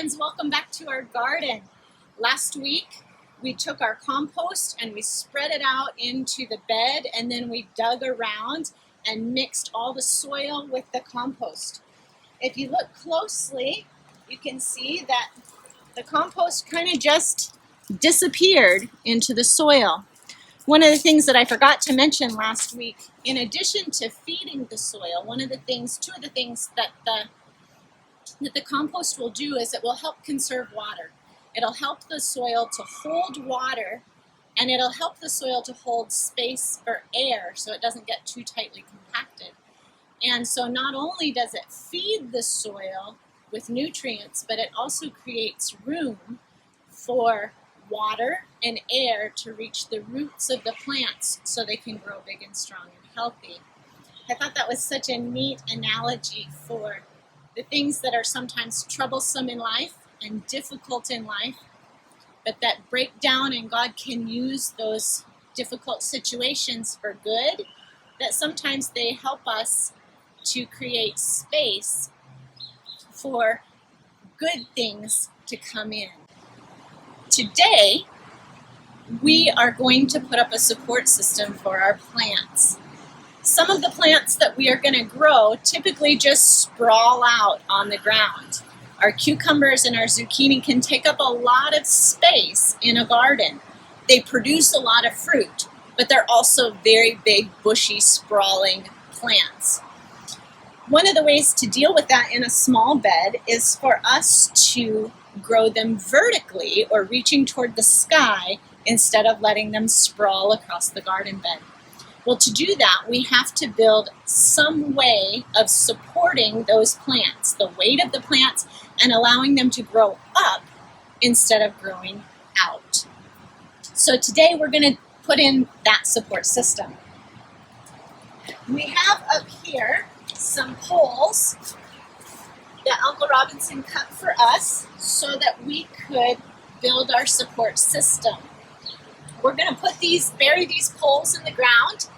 friends, welcome back to our garden. Last week we took our compost and we spread it out into the bed, and then we dug around and mixed all the soil with the compost. If you look closely, you can see that the compost kind of just disappeared into the soil. One of the things that I forgot to mention last week, in addition to feeding the soil, two of the things that the compost will do is it will help conserve water. It'll help the soil to hold water, and it'll help the soil to hold space for air so it doesn't get too tightly compacted. And so not only does it feed the soil with nutrients, but it also creates room for water and air to reach the roots of the plants so they can grow big and strong and healthy. I thought that was such a neat analogy for the things that are sometimes troublesome in life and difficult in life, but that break down, and God can use those difficult situations for good, that sometimes they help us to create space for good things to come in. Today, we are going to put up a support system for our plants. Some of the plants that we are going to grow typically just sprawl out on the ground. Our cucumbers and our zucchini can take up a lot of space in a garden. They produce a lot of fruit, but they're also very big, bushy, sprawling plants. One of the ways to deal with that in a small bed is for us to grow them vertically or reaching toward the sky instead of letting them sprawl across the garden bed. Well, to do that, we have to build some way of supporting those plants, the weight of the plants, and allowing them to grow up instead of growing out. So today we're going to put in that support system. We have up here some poles that Uncle Robinson cut for us so that we could build our support system. We're going to bury these poles in the ground,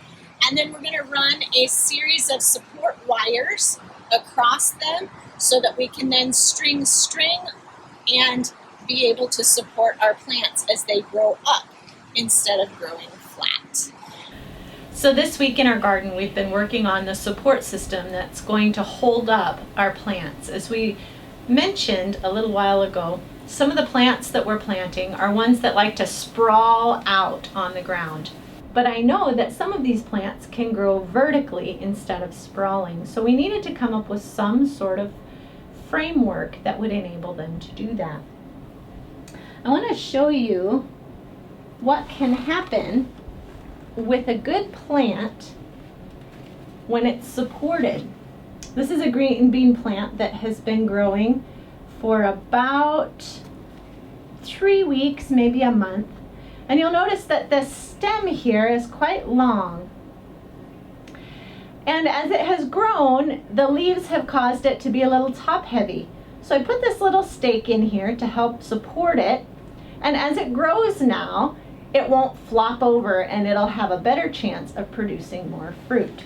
and then we're going to run a series of support wires across them so that we can then string and be able to support our plants as they grow up instead of growing flat. So this week in our garden, we've been working on the support system that's going to hold up our plants. As we mentioned a little while ago, some of the plants that we're planting are ones that like to sprawl out on the ground. But I know that some of these plants can grow vertically instead of sprawling. So we needed to come up with some sort of framework that would enable them to do that. I want to show you what can happen with a good plant when it's supported. This is a green bean plant that has been growing for about 3 weeks, maybe a month. And you'll notice that the stem here is quite long. And as it has grown, the leaves have caused it to be a little top heavy. So I put this little stake in here to help support it. And as it grows now, it won't flop over and it'll have a better chance of producing more fruit.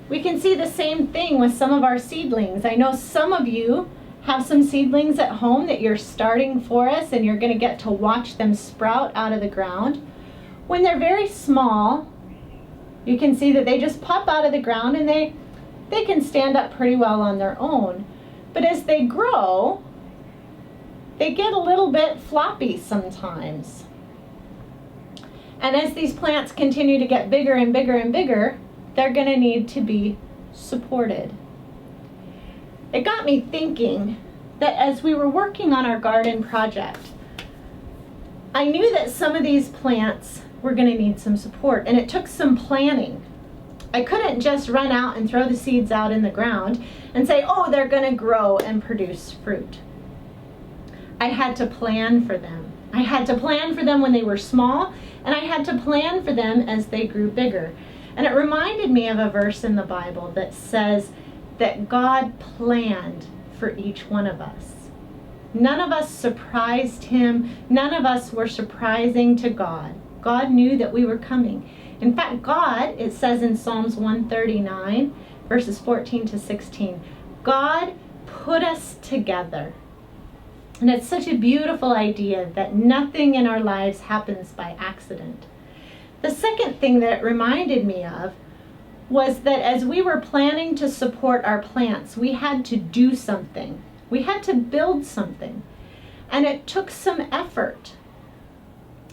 We can see the same thing with some of our seedlings. I know some of you have some seedlings at home that you're starting for us, and you're going to get to watch them sprout out of the ground. When they're very small, you can see that they just pop out of the ground and they can stand up pretty well on their own. But as they grow, they get a little bit floppy sometimes. And as these plants continue to get bigger and bigger and bigger, they're going to need to be supported. It got me thinking that as we were working on our garden project, I knew that some of these plants were going to need some support, and it took some planning. I couldn't just run out and throw the seeds out in the ground and say, oh, they're going to grow and produce fruit. I had to plan for them. I had to plan for them when they were small, and I had to plan for them as they grew bigger. And it reminded me of a verse in the Bible that says that God planned for each one of us. None of us surprised him. None of us were surprising to God. God knew that we were coming. In fact, God, it says in Psalms 139, verses 14 to 16, God put us together. And it's such a beautiful idea that nothing in our lives happens by accident. The second thing that it reminded me of was that as we were planning to support our plants, we had to do something. We had to build something. And it took some effort.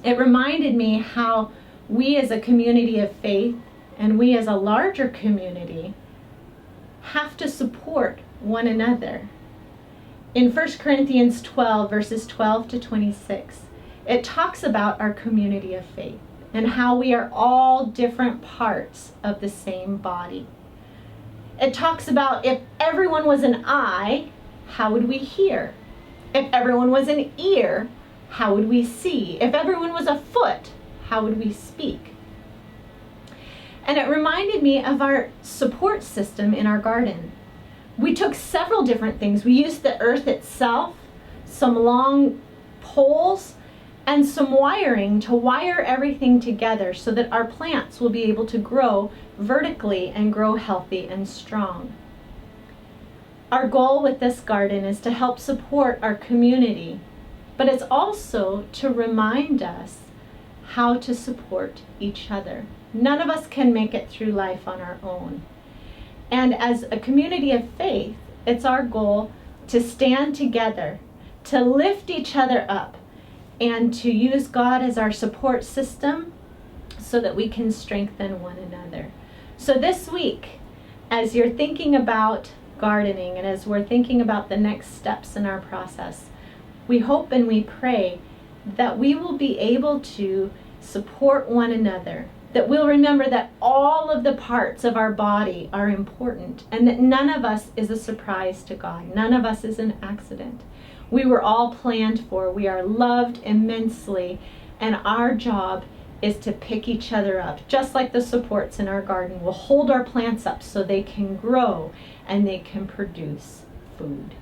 It reminded me how we as a community of faith and we as a larger community have to support one another. In 1 Corinthians 12, verses 12 to 26, it talks about our community of faith and how we are all different parts of the same body. It talks about if everyone was an eye, how would we hear? If everyone was an ear, how would we see? If everyone was a foot, how would we speak? And it reminded me of our support system in our garden. We took several different things. We used the earth itself, some long poles, and some wiring to wire everything together so that our plants will be able to grow vertically and grow healthy and strong. Our goal with this garden is to help support our community, but it's also to remind us how to support each other. None of us can make it through life on our own. And as a community of faith, it's our goal to stand together, to lift each other up, and to use God as our support system so that we can strengthen one another. So this week, as you're thinking about gardening and as we're thinking about the next steps in our process, we hope and we pray that we will be able to support one another, that we'll remember that all of the parts of our body are important and that none of us is a surprise to God. None of us is an accident. We were all planned for. We are loved immensely, and our job is to pick each other up, just like the supports in our garden. We'll hold our plants up so they can grow and they can produce food.